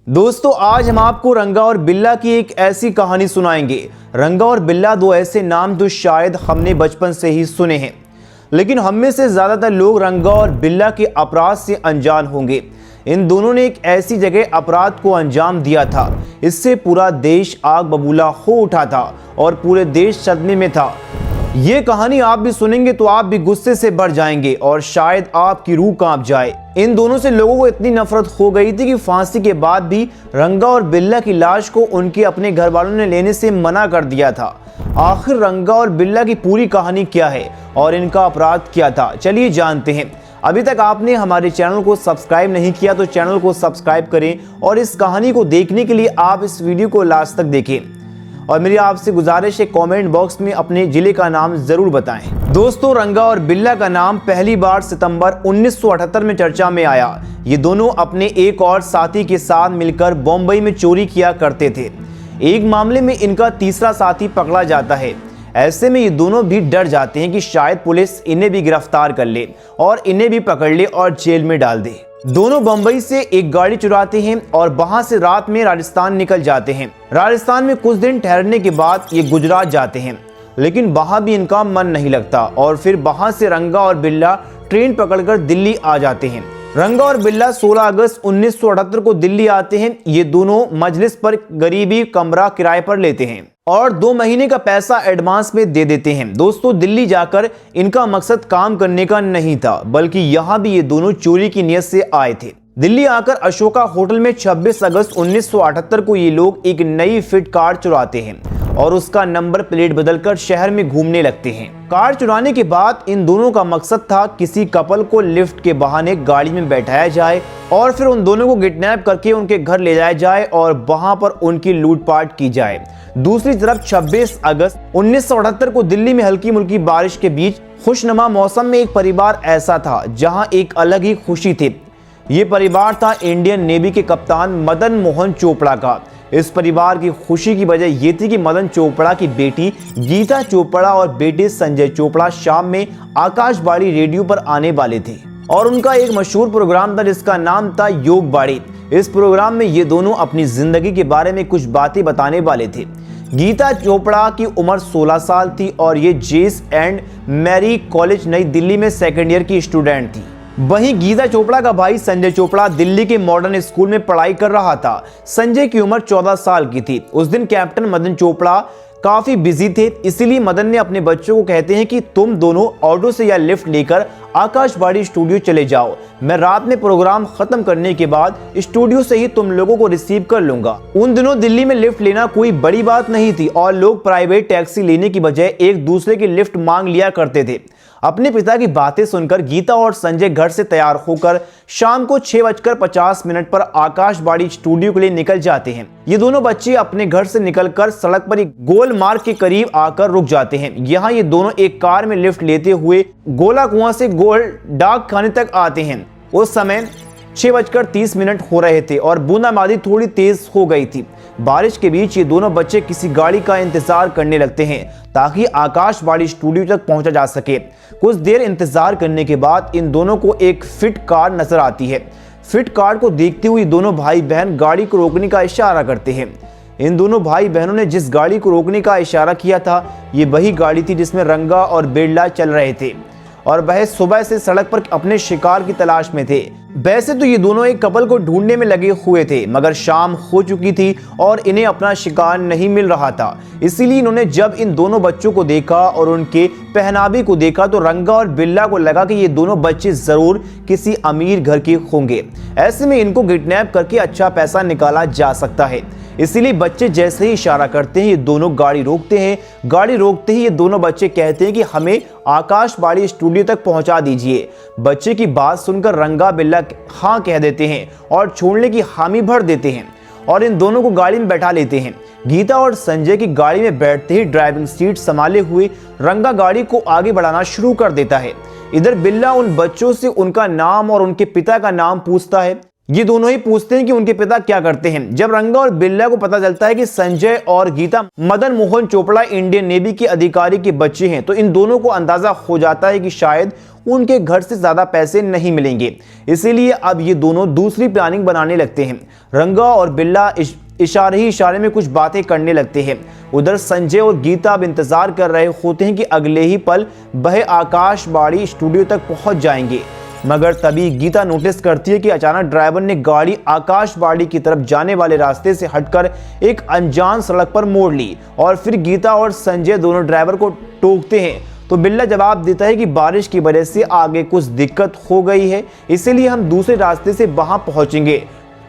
दोस्तों आज हम आपको रंगा और बिल्ला की एक ऐसी कहानी सुनाएंगे। रंगा और बिल्ला दो ऐसे नाम जो शायद हमने बचपन से ही सुने हैं, लेकिन हम में से ज्यादातर लोग रंगा और बिल्ला के अपराध से अनजान होंगे। इन दोनों ने एक ऐसी जगह अपराध को अंजाम दिया था, इससे पूरा देश आग बबूला हो उठा था और पूरे देश सदमे में था। ये कहानी आप भी सुनेंगे तो आप भी गुस्से से भर जाएंगे और शायद आपकी रूह कांप जाए। इन दोनों से लोगों को इतनी नफरत हो गई थी कि फांसी के बाद भी रंगा और बिल्ला की लाश को उनके अपने घर वालों ने लेने से मना कर दिया था। आखिर रंगा और बिल्ला की पूरी कहानी क्या है और इनका अपराध क्या था, चलिए जानते हैं। अभी तक आपने हमारे चैनल को सब्सक्राइब नहीं किया तो चैनल को सब्सक्राइब करें और इस कहानी को देखने के लिए आप इस वीडियो को लास्ट तक देखें। और मेरी आपसे गुजारिश है, कमेंट बॉक्स में अपने जिले का नाम जरूर बताएं। दोस्तों रंगा और बिल्ला का नाम पहली बार सितंबर 1978 में चर्चा में आया। ये दोनों अपने एक और साथी के साथ मिलकर बॉम्बई में चोरी किया करते थे। एक मामले में इनका तीसरा साथी पकड़ा जाता है। ऐसे में ये दोनों भी डर जाते हैं कि शायद पुलिस इन्हें भी गिरफ्तार कर ले और इन्हें भी पकड़ ले और जेल में डाल दे। दोनों बंबई से एक गाड़ी चुराते हैं और वहां से रात में राजस्थान निकल जाते हैं। राजस्थान में कुछ दिन ठहरने के बाद ये गुजरात जाते हैं, लेकिन वहां भी इनका मन नहीं लगता और फिर वहां से रंगा और बिल्ला ट्रेन पकड़कर दिल्ली आ जाते हैं। रंगा और बिल्ला 16 अगस्त 1978 को दिल्ली आते हैं। ये दोनों मजलिस पर गरीबी कमरा किराए पर लेते हैं और 2 महीने का पैसा एडवांस में दे देते हैं। दोस्तों दिल्ली जाकर इनका मकसद काम करने का नहीं था, बल्कि यहाँ भी ये दोनों चोरी की नीयत से आए थे। दिल्ली आकर अशोका होटल में 26 अगस्त 1978 को ये लोग एक नई फिट कार चुराते हैं और उसका नंबर प्लेट बदलकर शहर में घूमने लगते हैं। कार चुराने के बाद इन दोनों का मकसद था किसी कपल को लिफ्ट के बहाने गाड़ी में बैठाया जाए और फिर उन दोनों को किडनैप करके उनके घर ले जाया जाए और वहां पर उनकी लूटपाट की जाए। दूसरी तरफ 26 अगस्त 1978 को दिल्ली में हल्की मुल्की बारिश के बीच खुशनुमा मौसम में एक परिवार ऐसा था जहां एक अलग ही खुशी थी। ये परिवार था इंडियन नेवी के कप्तान मदन मोहन चोपड़ा का। इस परिवार की खुशी की वजह ये थी कि मदन चोपड़ा की बेटी गीता चोपड़ा और बेटे संजय चोपड़ा शाम में आकाशवाणी रेडियो पर आने वाले थे और उनका एक मशहूर प्रोग्राम था जिसका नाम था योग बाड़ी। इस प्रोग्राम में ये दोनों अपनी जिंदगी के बारे में कुछ बातें बताने वाले थे। गीता चोपड़ा की उम्र 16 साल थी और ये जेस एंड मैरी कॉलेज नई दिल्ली में सेकेंड ईयर की स्टूडेंट थी। वहीं गीता चोपड़ा का भाई संजय चोपड़ा दिल्ली के मॉडर्न स्कूल में पढ़ाई कर रहा था। संजय की उम्र 14 साल की थी। उस दिन कैप्टन मदन चोपड़ा काफी बिजी थे, इसीलिए मदन ने अपने बच्चों को कहते हैं कि तुम दोनों ऑटो से या लिफ्ट लेकर आकाशवाणी स्टूडियो चले जाओ। मैं रात में प्रोग्राम खत्म करने के बाद स्टूडियो से ही तुम लोगों को रिसीव कर लूंगा। उन दिनों दिल्ली में लिफ्ट लेना कोई बड़ी बात नहीं थी और लोग प्राइवेट टैक्सी लेने की बजाय एक दूसरे की लिफ्ट मांग लिया करते थे। अपने पिता की बातें सुनकर गीता और संजय घर से तैयार होकर शाम को 6:50 पर आकाशवाणी स्टूडियो के लिए निकल जाते हैं। ये दोनों बच्चे अपने घर से निकलकर सड़क पर एक गोल मार्ग के करीब आकर रुक जाते हैं। यहाँ ये दोनों एक कार में लिफ्ट लेते हुए गोला कुआं से गोल डाक खाने तक आते हैं। उस समय 6:30 हो रहे थे और बूंदाबांदी थोड़ी तेज हो गई थी। बारिश के बीच ये दोनों बच्चे किसी गाड़ी का इंतजार करने लगते हैं ताकि आकाशवाणी स्टूडियो तक पहुंचा जा सके। कुछ देर इंतजार करने के बाद इन दोनों को एक फिट कार नजर आती है। फिट कार को देखते हुए दोनों भाई बहन गाड़ी को रोकने का इशारा करते हैं। इन दोनों भाई बहनों ने जिस गाड़ी को रोकने का इशारा किया था ये वही गाड़ी थी जिसमें रंगा और बिल्ला चल रहे थे और वह सुबह से सड़क पर अपने शिकार की तलाश में थे। वैसे तो ये दोनों एक कपल को ढूंढने में लगे हुए थे, मगर शाम हो चुकी थी और इन्हें अपना शिकार नहीं मिल रहा था। इसीलिए इन्होंने जब इन दोनों बच्चों को देखा और उनके पहनावे को देखा तो रंगा और बिल्ला को लगा कि ये दोनों बच्चे जरूर किसी अमीर घर के होंगे। ऐसे में इनको किडनैप करके अच्छा पैसा निकाला जा सकता है। इसीलिए बच्चे जैसे ही इशारा करते हैं ये दोनों गाड़ी रोकते हैं। गाड़ी रोकते ही ये दोनों बच्चे कहते हैं कि हमें आकाशवाणी स्टूडियो तक पहुंचा दीजिए। बच्चे की बात सुनकर रंगा बिल्ला हाँ कह देते हैं और छोड़ने की हामी भर देते हैं और इन दोनों को गाड़ी में बैठा लेते हैं। गीता और संजय की गाड़ी में बैठते ही ड्राइविंग सीट संभाले हुए रंगा गाड़ी को आगे बढ़ाना शुरू कर देता है। इधर बिल्ला उन बच्चों से उनका नाम और उनके पिता का नाम पूछता है। ये दोनों ही पूछते हैं कि उनके पिता क्या करते हैं। जब रंगा और बिल्ला को पता चलता है कि संजय और गीता मदन मोहन चोपड़ा इंडियन नेवी के अधिकारी के बच्चे हैं तो इन दोनों को अंदाजा हो जाता है कि शायद उनके घर से ज्यादा पैसे नहीं मिलेंगे। इसीलिए अब ये दोनों दूसरी प्लानिंग बनाने लगते हैं। रंगा और बिल्ला इशारे ही इशारे में कुछ बातें करने लगते हैं। उधर संजय और गीता अब इंतजार कर रहे होते हैं कि अगले ही पल वह आकाशवाणी स्टूडियो तक पहुंच जाएंगे। मगर तभी गीता नोटिस करती है कि अचानक ड्राइवर ने गाड़ी आकाशवाणी की तरफ जाने वाले रास्ते से हटकर एक अनजान सड़क पर मोड़ ली और फिर गीता और संजय दोनों ड्राइवर को टोकते हैं। तो बिल्ला जवाब देता है कि बारिश की वजह से आगे कुछ दिक्कत हो गई है, इसीलिए हम दूसरे रास्ते से वहां पहुंचेंगे।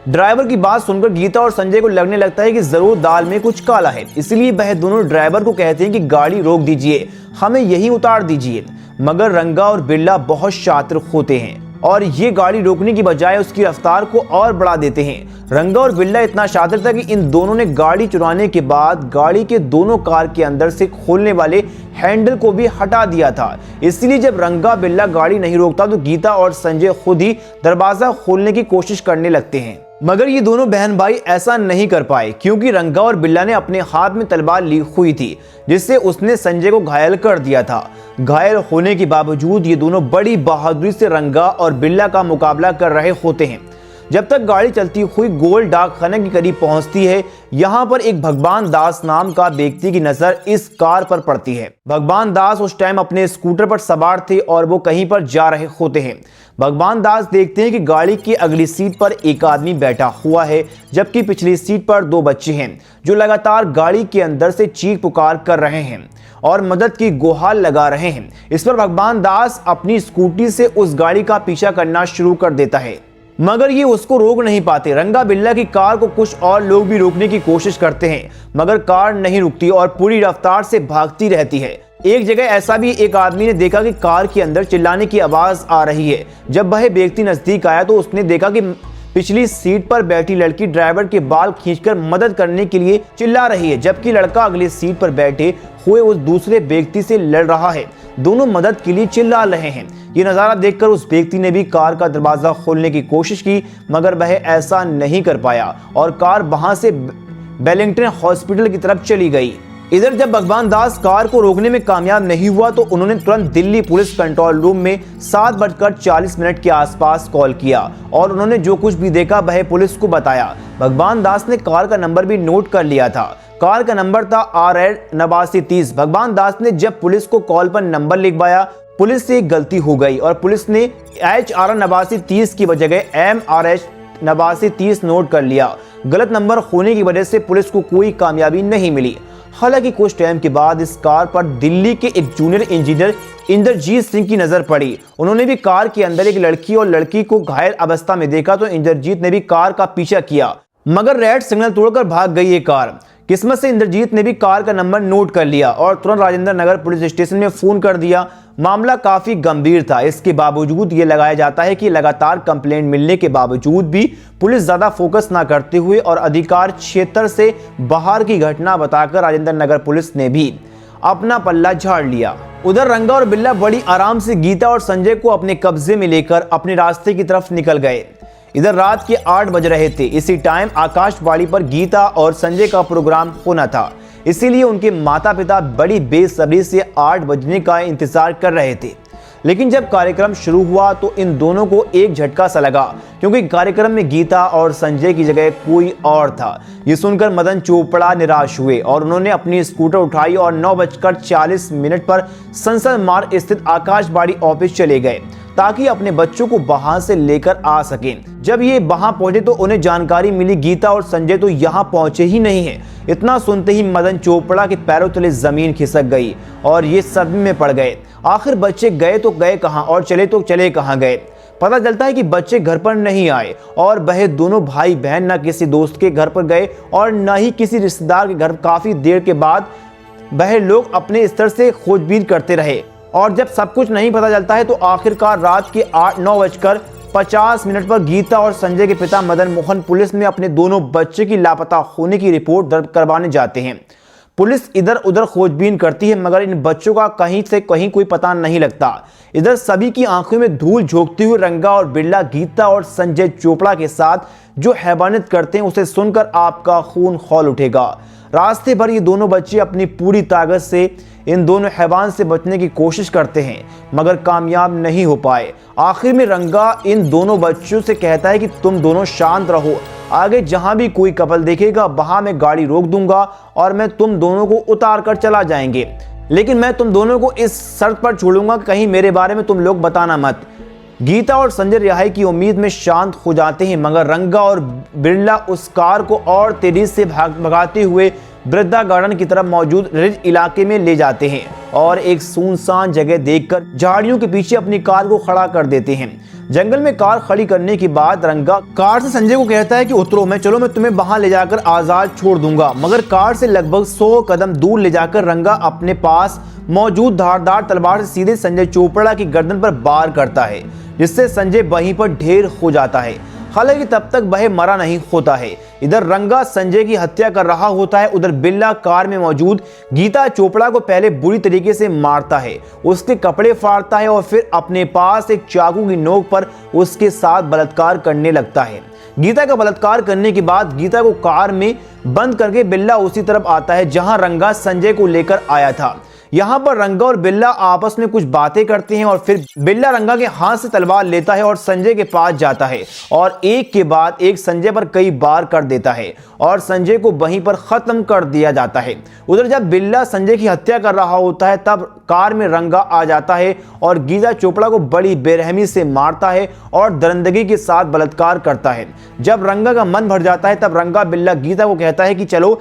ड्राइवर की बात सुनकर गीता और संजय को लगने लगता है कि जरूर दाल में कुछ काला है, इसलिए वह दोनों ड्राइवर को कहते हैं कि गाड़ी रोक दीजिए, हमें यहीं उतार दीजिए। मगर रंगा और बिल्ला बहुत शातिर होते हैं और ये गाड़ी रोकने की बजाय उसकी रफ्तार को और बढ़ा देते हैं। रंगा और बिल्ला इतना शातिर था कि इन दोनों ने गाड़ी चुराने के बाद गाड़ी के दोनों कार के अंदर से खोलने वाले हैंडल को भी हटा दिया था। इसलिए जब रंगा बिल्ला गाड़ी नहीं रोकता तो गीता और संजय खुद ही दरवाजा खोलने की कोशिश करने लगते हैं। मगर ये दोनों बहन भाई ऐसा नहीं कर पाए, क्योंकि रंगा और बिल्ला ने अपने हाथ में तलवार ली हुई थी, जिससे उसने संजय को घायल कर दिया था। घायल होने के बावजूद ये दोनों बड़ी बहादुरी से रंगा और बिल्ला का मुकाबला कर रहे होते हैं। जब तक गाड़ी चलती हुई गोल डाकखाने के करीब पहुंचती है, यहाँ पर एक भगवान दास नाम का व्यक्ति की नजर इस कार पर पड़ती है। भगवान दास उस टाइम अपने स्कूटर पर सवार थे और वो कहीं पर जा रहे होते हैं। भगवान दास देखते हैं कि गाड़ी की अगली सीट पर एक आदमी बैठा हुआ है, जबकि पिछली सीट पर दो बच्चे हैं जो लगातार गाड़ी के अंदर से चीख पुकार कर रहे हैं और मदद की गुहार लगा रहे हैं। इस पर भगवान दास अपनी स्कूटी से उस गाड़ी का पीछा करना शुरू कर देता है, मगर ये उसको रोक नहीं पाते। रंगा बिल्ला की कार को कुछ और लोग भी रोकने की कोशिश करते हैं, मगर कार नहीं रुकती और पूरी रफ्तार से भागती रहती है। एक जगह ऐसा भी एक आदमी ने देखा कि कार के अंदर चिल्लाने की आवाज आ रही है। जब वह व्यक्ति नजदीक आया तो उसने देखा कि पिछली सीट पर बैठी लड़की ड्राइवर के बाल खींचकर मदद करने के लिए चिल्ला रही है, जबकि लड़का अगली सीट पर बैठे हुए उस दूसरे व्यक्ति से लड़ रहा है। दोनों मदद के लिए चिल्ला रहे हैं। ये नजारा देखकर उस व्यक्ति ने भी कार का दरवाजा खोलने की कोशिश की, मगर वह ऐसा नहीं कर पाया और कार वहां से वेलिंगटन हॉस्पिटल की तरफ चली गई। इधर जब भगवान दास कार को रोकने में कामयाब नहीं हुआ तो उन्होंने तुरंत दिल्ली पुलिस कंट्रोल रूम में 7:40 के आसपास कॉल किया और उन्होंने जो कुछ भी देखा वह पुलिस को बताया। भगवान दास ने कार का नंबर भी नोट कर लिया था। कार का नंबर था RN8930। भगवान दास ने जब पुलिस को कॉल पर नंबर लिखवाया, पुलिस से एक गलती हो गई और पुलिस ने HR8930 की बजाय MRH8930 नोट कर लिया। गलत नंबर होने की वजह से पुलिस को कोई कामयाबी नहीं मिली। हालांकि कुछ टाइम के बाद इस कार पर दिल्ली के एक जूनियर इंजीनियर इंद्रजीत सिंह की नजर पड़ी। उन्होंने भी कार के अंदर एक लड़की और लड़की को घायल अवस्था में देखा तो इंद्रजीत ने भी कार का पीछा किया, मगर रेड सिग्नल तोड़कर भाग गई ये कार। किस्मत से इंद्रजीत ने भी कार का नंबर नोट कर लिया और तुरंत राजेंद्र नगर पुलिस स्टेशन में फोन कर दिया। मामला काफी गंभीर था। इसके बावजूद ये लगाया जाता है कि लगातार कंप्लेंट मिलने के बावजूद भी पुलिस ज्यादा फोकस ना करते हुए और अधिकार क्षेत्र से बाहर की घटना बताकर राजेंद्र नगर पुलिस ने भी अपना पल्ला झाड़ लिया। उधर रंगा और बिल्ला बड़ी आराम से गीता और संजय को अपने कब्जे में लेकर अपने रास्ते की तरफ निकल गए। इधर रात के 8 बज रहे थे। इसी टाइम आकाशवाणी पर गीता और संजय का प्रोग्राम होना था, इसीलिए उनके माता पिता बड़ी बेसब्री से 8 बजने का इंतजार कर रहे थे। लेकिन जब कार्यक्रम शुरू हुआ तो इन दोनों को एक झटका सा लगा, क्योंकि कार्यक्रम में गीता और संजय की जगह कोई और था। ये सुनकर मदन चोपड़ा निराश हुए और उन्होंने अपनी स्कूटर उठाई और 9:40 पर संसद मार्ग स्थित आकाशवाणी ऑफिस चले गए ताकि अपने बच्चों को वहां से लेकर आ सकें। जब ये वहां पहुंचे तो उन्हें जानकारी मिली गीता और संजय तो यहां पहुंचे ही नहीं है। इतना सुनते ही मदन चोपड़ा के पैरों तले जमीन खिसक गई और ये सदमे में पड़ गए। आखिर बच्चे गए तो गए कहां और चले तो चले कहां गए। पता चलता है कि बच्चे घर पर नहीं आए और वह दोनों भाई बहन न किसी दोस्त के घर पर गए और न ही किसी रिश्तेदार के घर। काफी देर के बाद वह लोग अपने स्तर से खोजबीन करते रहे और जब सब कुछ नहीं पता चलता है तो आखिरकार रात के 9:50 पर गीता और संजय के पिता मदन मोहन पुलिस में अपने दोनों बच्चे की लापता होने की रिपोर्ट दर्ज करवाने जाते हैं। पुलिस इधर उधर खोजबीन करती है, मगर इन बच्चों का कहीं से कहीं कोई पता नहीं लगता। इधर सभी की आंखों में धूल झोंकते हुए रंगा और बिल्ला गीता और संजय चोपड़ा के साथ जो हैवानियत करते हैं उसे सुनकर आपका खून खौल उठेगा। रास्ते भर ये दोनों बच्चे अपनी पूरी ताकत से इन दोनों हैवान से बचने की कोशिश करते हैं मगर कामयाब नहीं हो पाए। आखिर में रंगा इन दोनों बच्चों से कहता है कि तुम दोनों शांत रहो, आगे जहां भी कोई कपल देखेगा वहां मैं गाड़ी रोक दूंगा और मैं तुम दोनों को उतार कर चला जाएंगे, लेकिन मैं तुम दोनों को इस शर्त पर छोड़ूंगा कि कहीं मेरे बारे में तुम लोग बताना मत। गीता और संजय रिहाई की उम्मीद में शांत हो जाते हैं मगर रंगा और बिरला उस कार को और तेजी से भगाते हुए वृद्धा गार्डन की तरफ मौजूद रिज इलाके में ले जाते हैं और एक सुनसान जगह देखकर झाड़ियों के पीछे अपनी कार को खड़ा कर देते हैं। जंगल में कार खड़ी करने के बाद रंगा कार से संजय को कहता है कि उतरो, मैं तुम्हें वहां ले जाकर आजाद छोड़ दूंगा। मगर कार से लगभग 100 कदम दूर ले जाकर रंगा अपने पास मौजूद धारदार तलवार से सीधे संजय चोपड़ा की गर्दन पर वार करता है, जिससे संजय वहीं पर ढेर हो जाता है। हालांकि तब तक वह मरा नहीं होता है। इधर रंगा संजय की हत्या कर रहा होता है, उधर बिल्ला कार में मौजूद गीता चोपड़ा को पहले बुरी तरीके से मारता है, उसके कपड़े फाड़ता है और फिर अपने पास एक चाकू की नोक पर उसके साथ बलात्कार करने लगता है। गीता का बलात्कार करने के बाद गीता को कार में बंद करके बिल्ला उसी तरफ आता है जहां रंगा संजय को लेकर आया था। यहाँ पर रंगा और बिल्ला आपस में कुछ बातें करते हैं और फिर बिल्ला रंगा के हाथ से तलवार लेता है और संजय के पास जाता है और एक के बाद एक संजय पर कई बार कर देता है और संजय को वहीं पर खत्म कर दिया जाता है। उधर जब बिल्ला संजय की हत्या कर रहा होता है तब कार में रंगा आ जाता है और गीता चोपड़ा को बड़ी बेरहमी से मारता है और दरिंदगी के साथ बलात्कार करता है। जब रंगा का मन भर जाता है तब रंगा बिल्ला गीता को कहता है कि चलो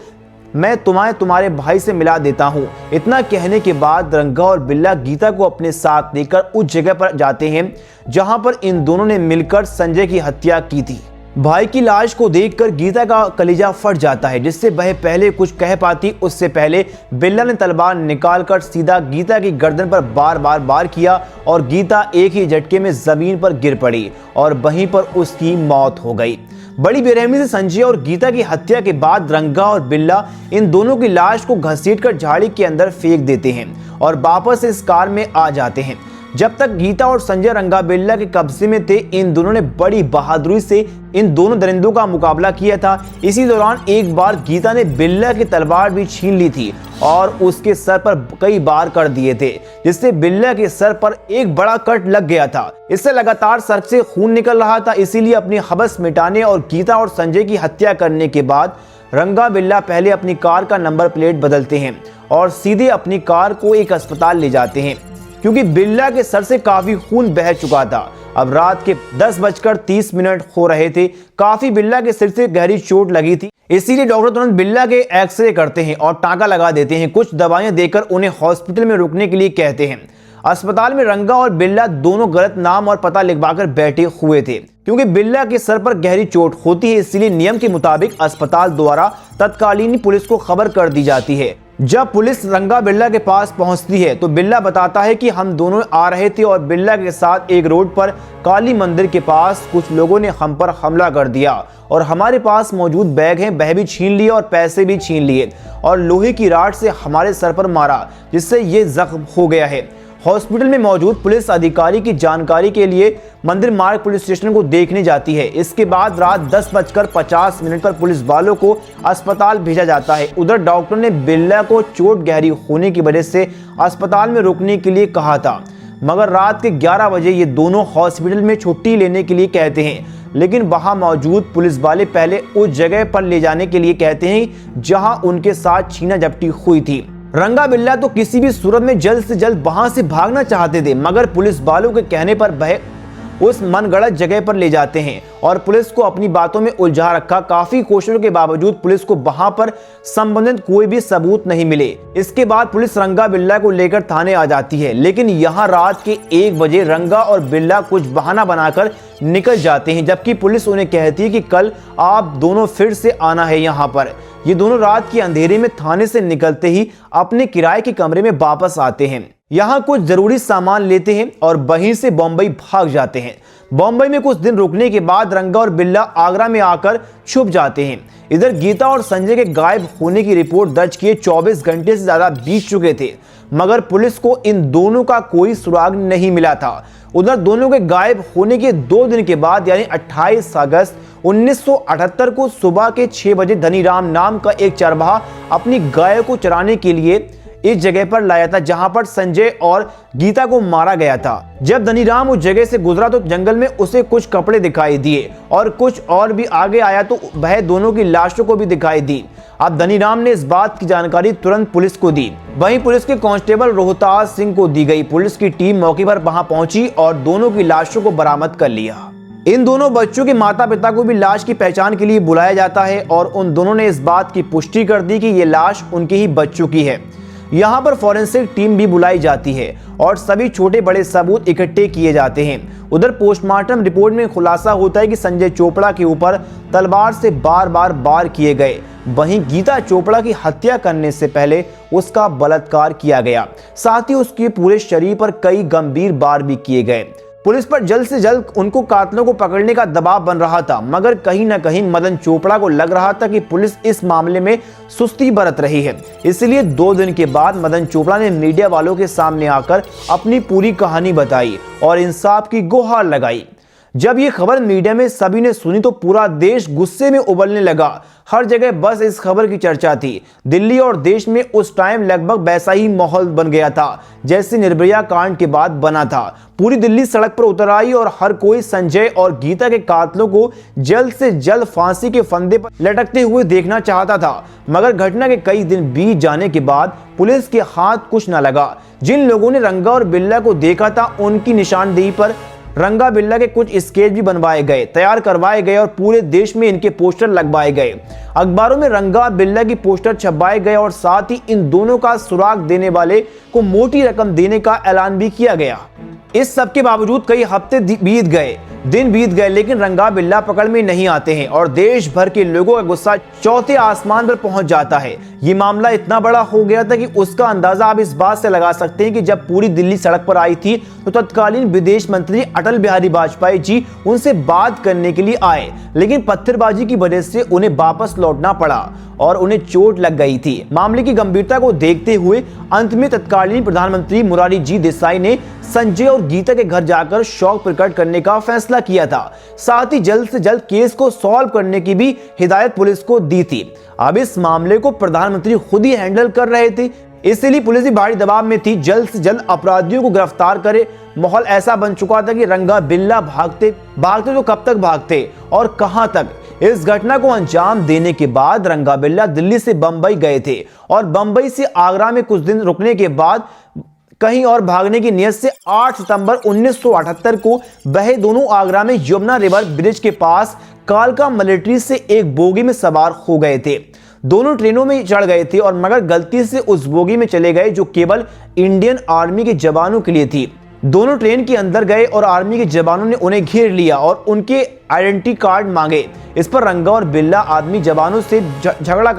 मैं तुम्हारे भाई से मिला देता हूं। इतना कहने के बाद रंगा और बिल्ला गीता को अपने साथ लेकर उस जगह पर जाते हैं जहां पर इन दोनों ने मिलकर संजय की हत्या की थी। भाई की लाश को देखकर गीता का कलेजा फट जाता है, जिससे वह पहले कुछ कह पाती उससे पहले बिल्ला ने तलवार निकालकर सीधा गीता की गर्दन पर बार बार वार किया और गीता एक ही झटके में जमीन पर गिर पड़ी और वहीं पर उसकी मौत हो गई। बड़ी बेरहमी से संजय और गीता की हत्या के बाद रंगा और बिल्ला इन दोनों की लाश को घसीटकर झाड़ी के अंदर फेंक देते हैं और वापस इस कार में आ जाते हैं। जब तक गीता और संजय रंगा बिल्ला के कब्जे में थे, इन दोनों ने बड़ी बहादुरी से इन दोनों दरिंदों का मुकाबला किया था। इसी दौरान एक बार गीता ने बिल्ला की तलवार भी छीन ली थी और उसके सर पर कई बार कर दिए थे, जिससे बिल्ला के सर पर एक बड़ा कट लग गया था। इससे लगातार सर से खून निकल रहा था, इसीलिए अपनी हवस मिटाने और गीता और संजय की हत्या करने के बाद रंगा बिल्ला पहले अपनी कार का नंबर प्लेट बदलते हैं और सीधे अपनी कार को एक अस्पताल ले जाते हैं, क्योंकि बिल्ला के सर से काफी खून बह चुका था। अब रात के 10:30 हो रहे थे। काफी बिल्ला के सिर से गहरी चोट लगी थी, इसीलिए डॉक्टर तुरंत बिल्ला के एक्सरे करते हैं और टांका लगा देते हैं। कुछ दवाइयां देकर उन्हें हॉस्पिटल में रुकने के लिए कहते हैं। अस्पताल में रंगा और बिल्ला दोनों गलत नाम और पता लिखवाकर बैठे हुए थे, क्योंकि बिल्ला के सर पर गहरी चोट होती है, इसलिए नियम के मुताबिक अस्पताल द्वारा तत्कालीन पुलिस को खबर कर दी जाती है। जब पुलिस रंगा बिल्ला के पास पहुंचती है तो बिल्ला बताता है कि हम दोनों आ रहे थे और बिल्ला के साथ एक रोड पर काली मंदिर के पास कुछ लोगों ने हम पर हमला कर दिया और हमारे पास मौजूद बैग हैं वह भी छीन लिए और पैसे भी छीन लिए और लोहे की राड से हमारे सर पर मारा, जिससे ये जख्म हो गया है। हॉस्पिटल में मौजूद पुलिस अधिकारी की जानकारी के लिए मंदिर मार्ग पुलिस स्टेशन को देखने जाती है। इसके बाद रात 10:50 पर पुलिस वालों को अस्पताल भेजा जाता है। उधर डॉक्टर ने बिल्ला को चोट गहरी होने की वजह से अस्पताल में रुकने के लिए कहा था, मगर रात के 11 बजे ये दोनों हॉस्पिटल में छुट्टी लेने के लिए कहते हैं, लेकिन वहां मौजूद पुलिस वाले पहले उस जगह पर ले जाने के लिए कहते हैं जहां उनके साथ छीना झपटी हुई थी। रंगा बिल्ला तो किसी भी सूरत में जल्द से जल्द वहां से भागना चाहते थे, मगर पुलिस वालों के कहने पर वह उस मनगढ़ंत जगह पर ले जाते हैं और पुलिस को अपनी बातों में उलझा रखा। काफी कोशिशों के बावजूद पुलिस को वहां पर संबंधित कोई भी सबूत नहीं मिले। इसके बाद पुलिस रंगा बिल्ला को लेकर थाने आ जाती है, लेकिन यहाँ रात के 1 बजे रंगा और बिल्ला कुछ बहाना बनाकर निकल जाते हैं, जबकि पुलिस उन्हें कहती है कि कल आप दोनों फिर से आना है यहाँ पर। ये दोनों रात के अंधेरे में थाने से निकलते ही अपने किराए के कमरे में वापस आते हैं। यहाँ कुछ जरूरी सामान लेते हैं और वहीं से बॉम्बई भाग जाते हैं। बॉम्बई में कुछ दिन रुकने के बाद रंगा और बिल्ला आगरा में आकर छुप जाते हैं। इधर गीता और संजय के गायब होने की रिपोर्ट दर्ज किए 24 घंटे से ज्यादा बीत चुके थे, मगर पुलिस को इन दोनों का कोई सुराग नहीं मिला था। उधर दोनों के गायब होने के 2 दिन के बाद यानी 28 अगस्त 1978 को सुबह के 6 बजे धनीराम नाम का एक चरवाहा अपनी गायों को चराने के लिए इस जगह पर लाया था जहां पर संजय और गीता को मारा गया था। जब धनीराम उस जगह से गुजरा तो जंगल में उसे कुछ कपड़े दिखाई दिए और कुछ और भी आगे आया तो वह दोनों की लाशों को भी दिखाई दी। अब धनीराम ने इस बात की जानकारी तुरंत पुलिस को दी। वहीं पुलिस के कांस्टेबल रोहतास सिंह को दी गई। पुलिस की टीम मौके पर वहां पहुंची और दोनों की लाशों को बरामद कर लिया। इन दोनों बच्चों के माता पिता को भी लाश की पहचान के लिए बुलाया जाता है और उन दोनों ने इस बात की पुष्टि कर दी कि ये लाश उनके ही बच्चों की है। यहाँ पर फॉरेंसिक टीम भी बुलाई जाती है और सभी छोटे बड़े सबूत इकट्ठे किए जाते हैं। उधर पोस्टमार्टम रिपोर्ट में खुलासा होता है कि संजय चोपड़ा के ऊपर तलवार से बार बार वार किए गए। वहीं गीता चोपड़ा की हत्या करने से पहले उसका बलात्कार किया गया, साथ ही उसके पूरे शरीर पर कई गंभीर वार भी किए गए। पुलिस पर जल्द से जल्द उनको कातिलों को पकड़ने का दबाव बन रहा था, मगर कहीं न कहीं मदन चोपड़ा को लग रहा था कि पुलिस इस मामले में सुस्ती बरत रही है। इसलिए 2 दिन के बाद मदन चोपड़ा ने मीडिया वालों के सामने आकर अपनी पूरी कहानी बताई और इंसाफ की गुहार लगाई। जब ये खबर मीडिया में सभी ने सुनी तो पूरा देश गुस्से में उबलने लगा। हर जगह बस इस खबर की चर्चा थी। दिल्ली और देश में उस टाइम लगभग वैसा ही माहौल बन गया था जैसे निर्भया कांड के बाद बना था। पूरी दिल्ली सड़क पर उतर आई और हर कोई संजय और गीता के कातिलों को जल्द से जल्द फांसी के फंदे पर लटकते हुए देखना चाहता था। मगर घटना के कई दिन बीत जाने के बाद पुलिस के हाथ कुछ न लगा। जिन लोगों ने रंगा और बिल्ला को देखा था उनकी निशानदेही पर रंगा बिल्ला के कुछ स्केच भी बनवाए गए, तैयार करवाए गए और पूरे देश में इनके पोस्टर लगवाए गए। अखबारों में रंगा बिल्ला की पोस्टर छपवाए गए और साथ ही इन दोनों का सुराग देने वाले को मोटी रकम देने का ऐलान भी किया गया। इस सब के बावजूद कई हफ्ते दिन बीत गए लेकिन रंगा बिल्ला पकड़ में नहीं आते हैं और देश भर के लोगों का गुस्सा चौथे आसमान पर पहुंच जाता है। ये मामला इतना बड़ा हो गया था कि उसका अंदाजा आप इस बात से लगा सकते हैं कि जब पूरी दिल्ली सड़क पर आई थी तो तत्कालीन विदेश मंत्री अटल बिहारी वाजपेयी जी उनसे बात करने के लिए आए, लेकिन पत्थरबाजी की वजह से उन्हें वापस लौटना पड़ा और उन्हें चोट लग गई थी। मामले की गंभीरता को देखते हुए अंत में तत्कालीन प्रधानमंत्री मोरारजी जी देसाई ने संजय और गीता के घर जाकर शोक प्रकट करने का फैसला किया था। साथ ही जल्द से जल्द केस को सॉल्व करने की भी हिदायत पुलिस को दी थी। अब इस मामले को प्रधानमंत्री खुद ही हैंडल कर रहे थे, इसलिए पुलिस भी भारी दबाव में थी जल्द से जल्द अपराधियों को गिरफ्तार करे। माहौल ऐसा बन चुका था कि रंगा बिल्ला भागते तो कब तक भागते और कहां तक। इस घटना को अंजाम देने के बाद रंगा बिल्ला दिल्ली से बंबई गए थे और बंबई से आगरा में कुछ दिन रुकने के बाद कहीं और भागने की नियत से 8 सितंबर 1978 को वह दोनों आगरा में यमुना रिवर ब्रिज के पास कालका मिलिट्री से एक बोगी में सवार हो गए थे। दोनों ट्रेनों में चढ़ गए थे और मगर गलती से उस बोगी में चले गए जो केवल इंडियन आर्मी के जवानों के लिए थी। दोनों ट्रेन के अंदर गए और आर्मी के जवानों ने उन्हें घेर लिया और उनके आइडेंटिटी कार्ड मांगे। इस पर रंगा और बिल्ला आर्मी जवानों से झगड़ा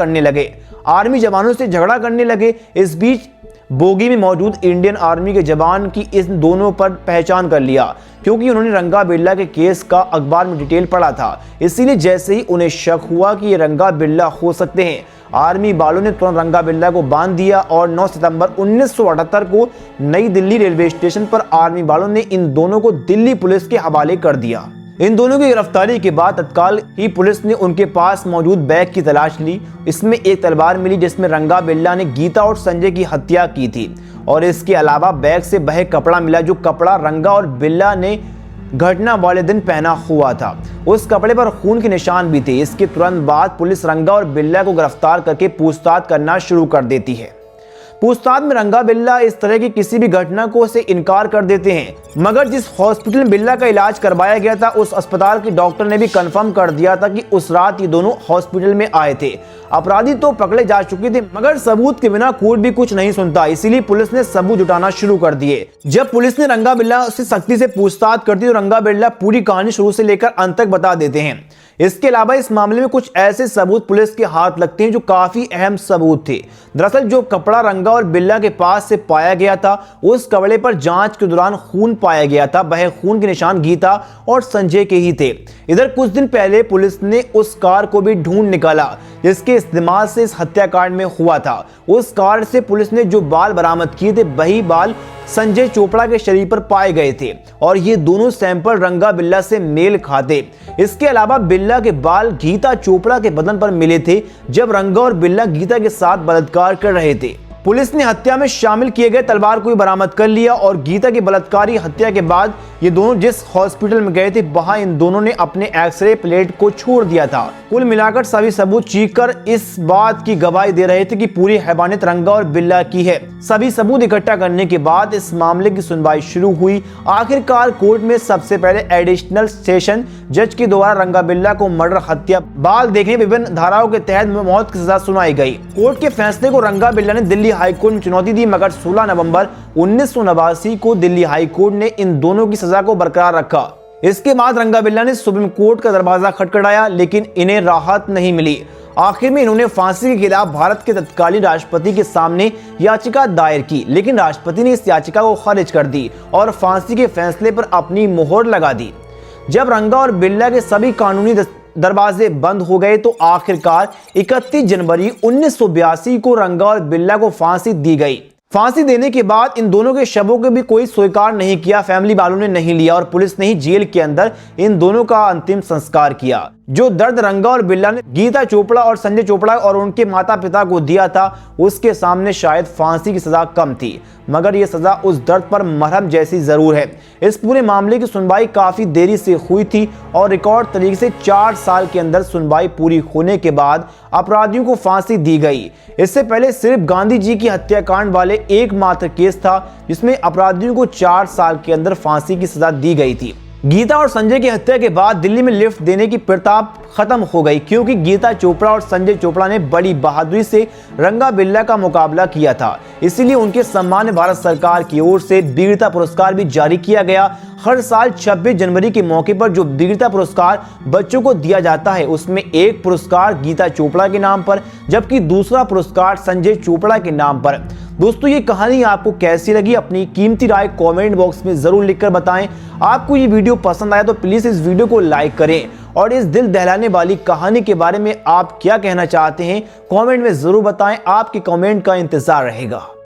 करने लगे। इस बीच बोगी में मौजूद इंडियन आर्मी के जवान की इन दोनों पर पहचान कर लिया, क्योंकि उन्होंने रंगा बिल्ला के केस का अखबार में डिटेल पढ़ा था। इसीलिए जैसे ही उन्हें शक हुआ कि ये रंगा बिल्ला हो सकते हैं, आर्मी वालों ने तुरंत रंगा बिल्ला को बांध दिया और 9 सितंबर 1978 को नई दिल्ली रेलवे स्टेशन पर आर्मी वालों ने इन दोनों को दिल्ली पुलिस के हवाले कर दिया। इन दोनों की गिरफ्तारी के बाद तत्काल ही पुलिस ने उनके पास मौजूद बैग की तलाश ली। इसमें एक तलवार मिली जिसमें रंगा बिल्ला ने गीता और संजय की हत्या की थी और इसके अलावा बैग से वह कपड़ा मिला जो कपड़ा रंगा और बिल्ला ने घटना वाले दिन पहना हुआ था। उस कपड़े पर खून के निशान भी थे। इसके तुरंत बाद पुलिस रंगा और बिल्ला को गिरफ्तार करके पूछताछ करना शुरू कर देती है। पूछताछ में रंगा बिल्ला इस तरह की किसी भी घटना को से इनकार कर देते हैं, मगर जिस हॉस्पिटल में बिल्ला का इलाज करवाया गया था उस अस्पताल के डॉक्टर ने भी कंफर्म कर दिया था कि उस रात ये दोनों हॉस्पिटल में आए थे। अपराधी तो पकड़े जा चुके थे, मगर सबूत के बिना कोर्ट भी कुछ नहीं सुनता, इसीलिए पुलिस ने सबूत जुटाना शुरू कर दिए। जब पुलिस ने रंगा बिल्ला से सख्ती से पूछताछ करती तो रंगा बिल्ला पूरी कहानी शुरू से लेकर अंत तक बता देते हैं। इसके अलावा इस मामले में कुछ ऐसे सबूत पुलिस के हाथ लगते हैं जो काफी अहम सबूत थे। दरअसल जो कपड़ा रंगा और बिल्ला के पास से पाया गया था उस कपड़े पर जांच के दौरान खून पाया गया था। वह खून के निशान गीता और संजय के ही थे। इधर कुछ दिन पहले पुलिस ने उस कार को भी ढूंढ निकाला जिसके इस्तेमाल से इस हत्याकांड में हुआ था। उस कार से पुलिस ने जो बाल बरामद किए थे वही बाल संजय चोपड़ा के शरीर पर पाए गए थे और ये दोनों सैंपल रंगा बिल्ला से मेल खाते। इसके अलावा बिल्ला के बाल गीता चोपड़ा के बदन पर मिले थे जब रंगा और बिल्ला गीता के साथ बलात्कार कर रहे थे। पुलिस ने हत्या में शामिल किए गए तलवार को भी बरामद कर लिया और गीता की बलात्कारी हत्या के बाद ये दोनों जिस हॉस्पिटल में गए थे वहां इन दोनों ने अपने एक्सरे प्लेट को छोड़ दिया था। कुल मिलाकर सभी सबूत चीखकर इस बात की गवाही दे रहे थे कि पूरी हैवानियत रंगा और बिल्ला की है। सभी सबूत इकट्ठा करने के बाद इस मामले की सुनवाई शुरू हुई। आखिरकार कोर्ट में सबसे पहले एडिशनल सेशन जज के द्वारा रंगा बिल्ला को मर्डर, हत्या, बाल देखने विभिन्न धाराओं के तहत मौत की सजा सुनाई गई। कोर्ट के फैसले को रंगा बिल्ला ने दिल्ली हाईकोर्ट में चुनौती दी, मगर 16 नवंबर 1989 को दिल्ली हाईकोर्ट ने इन दोनों की सजा को बरकरार रखा। इसके बाद रंगा बिल्ला ने सुप्रीम कोर्ट का दरवाजा खटखटाया, लेकिन इन्हें राहत नहीं मिली। आखिर में इन्होंने फांसी के खिलाफ भारत के तत्कालीन राष्ट्रपति के सामने याचिका दायर की, लेकिन राष्ट्रपति ने इस याचिका को खारिज कर दी और फांसी के फैसले पर अपनी मोहर लगा दी। जब रंगा और बिल्ला के सभी कानूनी दरवाजे बंद हो गए तो आखिरकार 31 जनवरी 1982 को रंगा और बिल्ला को फांसी दी गई। फांसी देने के बाद इन दोनों के शवों को भी कोई स्वीकार नहीं किया, फैमिली वालों ने नहीं लिया और पुलिस ने ही जेल के अंदर इन दोनों का अंतिम संस्कार किया। जो दर्द रंगा और बिल्ला ने गीता चोपड़ा और संजय चोपड़ा और उनके माता पिता को दिया था, उसके सामने शायद फांसी की सजा कम थी, मगर यह सजा उस दर्द पर मरहम जैसी जरूर है। इस पूरे मामले की सुनवाई काफी देरी से हुई थी और रिकॉर्ड तरीके से 4 साल के अंदर सुनवाई पूरी होने के बाद अपराधियों को फांसी दी गई। इससे पहले सिर्फ गांधी जी की हत्याकांड वाले एकमात्र केस था जिसमें अपराधियों को 4 साल के अंदर फांसी की सजा दी गई थी। गीता और संजय की हत्या के बाद दिल्ली में लिफ्ट देने की प्रथा खत्म हो गई, क्योंकि गीता चोपड़ा और संजय चोपड़ा ने बड़ी बहादुरी से रंगा बिल्ला का मुकाबला किया था। इसीलिए उनके सम्मान में भारत सरकार की ओर से वीरता पुरस्कार भी जारी किया गया। हर साल 26 जनवरी के मौके पर जो वीरता पुरस्कार बच्चों को दिया जाता है, उसमें एक पुरस्कार गीता चोपड़ा के नाम पर, जबकि दूसरा पुरस्कार संजय चोपड़ा के नाम पर। दोस्तों, ये कहानी आपको कैसी लगी? अपनी कीमती राय कमेंट बॉक्स में जरूर लिखकर बताएं। आपको ये वीडियो पसंद आया तो प्लीज इस वीडियो को लाइक करें और इस दिल दहलाने वाली कहानी के बारे में आप क्या कहना चाहते हैं कमेंट में जरूर बताएं। आपके कमेंट का इंतजार रहेगा।